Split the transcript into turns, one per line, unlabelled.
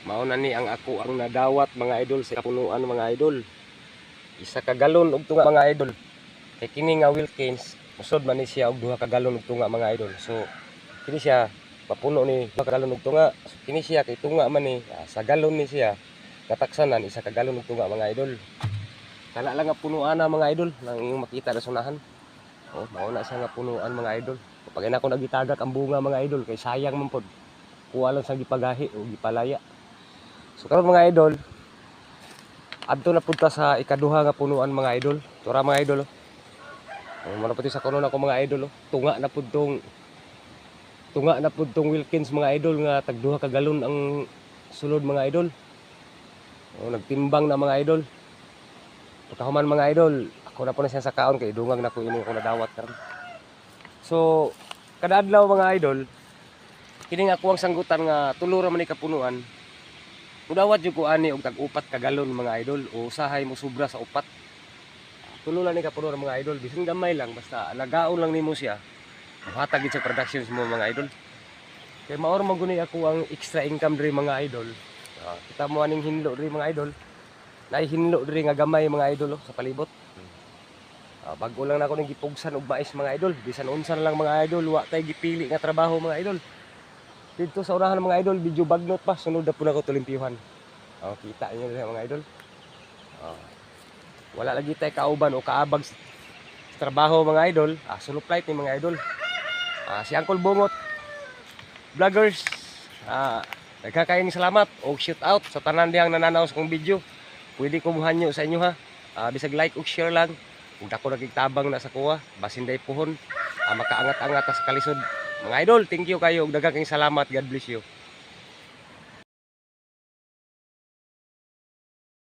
Mao na ni ang ako ang nadawat mga idol sa kapunuan mga idol. Isa ka galon og tunga mga idol. Kay kini nga Wilkins, musod man ni siya og 2 ka galon og tunga mga idol. So kini siya mapuno ni 2 ka galon og tunga. So, kini siya kay tunga man ni sa galon ni siya. Kataksanan isa ka galon og tunga mga idol. Kana lang nga punuan na mga idol nang inyong makita na sunahan. Oh, mao na siya nga punuan mga idol. Kapag ina ko nagitagak ang bunga mga idol kay sayang man pod. Kuha lang sa gipagahi o gipalaya. So karon mga idol, adto na punta sa ikaduha nga punuan mga idol. Tura mga idol. Oh, mano pati sa kuno ako mga idol. Tunga na pud tong Wilkins mga idol nga tag 2 ka galon ang sulod mga idol. Oh, nagtimbang na mga idol. Pagkahuman mga idol, ako na po na siya sa kaon kay dungag na ko ini ko nadawat karon. So kada adlaw mga idol, kini nga ako ang sanggutan nga tulo ra man ni kapunuan. Mudawat jud ko ani og tag-upat ka galon mga idol o usahay mo sobra sa upat. Tulo lang ni kapunuan mga idol, bisan gamay lang basta nagaon lang nimo siya. Hatag gid sa productions mo mga idol. Kay maor man guni ako ang extra income diri mga idol. Kita mo aning hinlo diri mga idol. Nay hinlo diri nga gamay mga idol sa palibot. Bago lang nako ning gipugsan og mais mga idol, bisan unsa na lang mga idol, wa tay gipili nga trabaho mga idol. Dito sa unahan mga idol, video bagnot pa, sunod na po na ko tulimpiyuhan. Kita niyo rin mga idol. Wala lagi tayo kauban o kaabag sa trabaho mga idol. Solo flight ni mga idol. Si Uncle Bungot Vloggers. Nagkakaing salamat o shout out sa tanan diyang nananaw sa kong video. Pwede ko muhanyo sa inyo ha. Bisag like o share lang. Kung ako nagkitabang na sa kuha, basin day puhon. Makaangat-angat sa kalisod. Mga idol, thank you kayo. Daghang salamat. God bless you.